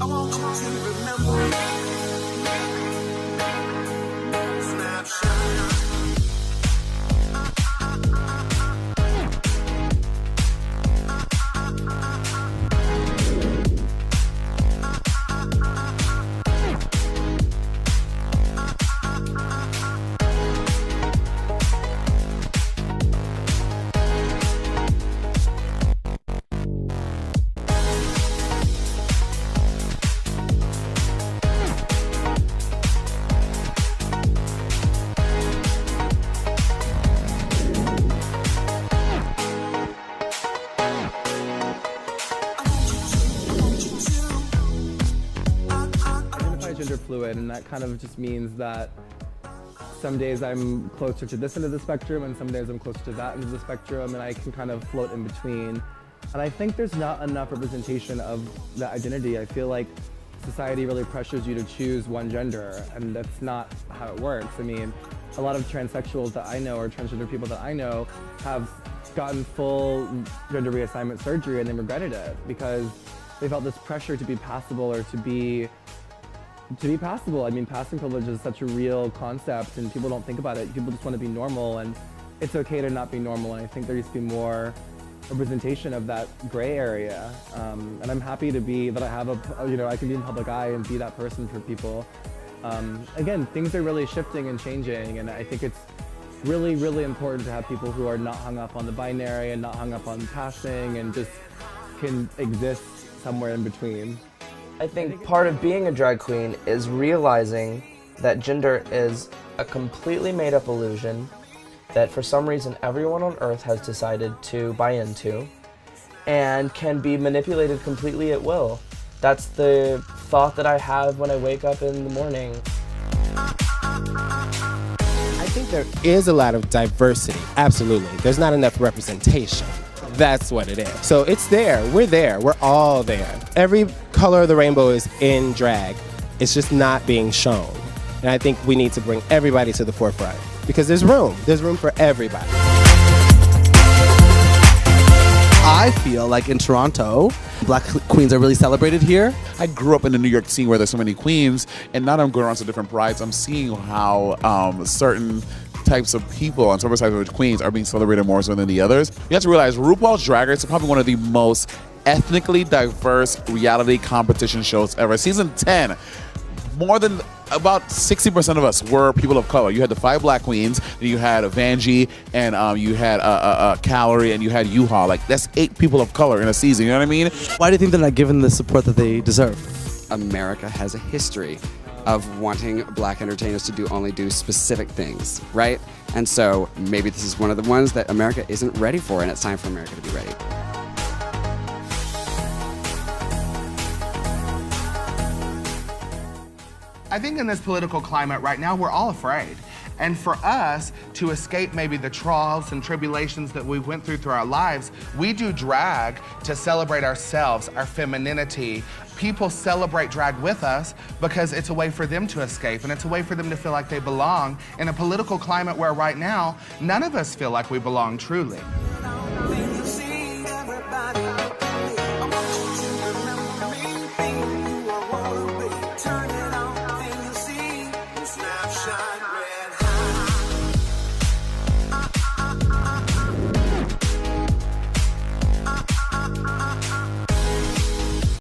want you to remember. Snapshot. Gender fluid, and that kind of just means that some days I'm closer to this end of the spectrum and some days I'm closer to that end of the spectrum, and I can kind of float in between. And I think there's not enough representation of that identity. I feel like society really pressures you to choose one gender, and that's not how it works. I mean, a lot of transsexuals that I know or transgender people that I know have gotten full gender reassignment surgery and they regretted it because they felt this pressure to be passable or to be passable. I mean, passing privilege is such a real concept and people don't think about it. People just want to be normal, and it's okay to not be normal. And I think there needs to be more representation of that gray area. And I'm happy to be, that I have I can be in public eye and be that person for people. Again, things are really shifting and changing, and I think it's really, really important to have people who are not hung up on the binary and not hung up on passing and just can exist somewhere in between. I think part of being a drag queen is realizing that gender is a completely made-up illusion that for some reason everyone on Earth has decided to buy into and can be manipulated completely at will. That's the thought that I have when I wake up in the morning. I think there is a lot of diversity, absolutely. There's not enough representation. That's what it is. So it's there, we're all there. Every color of the rainbow is in drag. It's just not being shown. And I think we need to bring everybody to the forefront because there's room for everybody. I feel like in Toronto, Black queens are really celebrated here. I grew up in the New York scene where there's so many queens, and now that I'm going around to different prides, I'm seeing how certain types of people and certain types of queens are being celebrated more so than the others. You have to realize RuPaul's Drag Race is probably one of the most ethnically diverse reality competition shows ever. Season 10, more than about 60% of us were people of color. You had the 5 Black queens, and you had Vanjie, and you had Calorie, and you had U-Haul. Like, that's 8 people of color in a season, you know what I mean? Why do you think they're not given the support that they deserve? America has a history of wanting Black entertainers to only do specific things, right? And so maybe this is one of the ones that America isn't ready for, and it's time for America to be ready. I think in this political climate right now, we're all afraid. And for us to escape maybe the trials and tribulations that we went through our lives, we do drag to celebrate ourselves, our femininity. People celebrate drag with us because it's a way for them to escape, and it's a way for them to feel like they belong in a political climate where right now, none of us feel like we belong truly.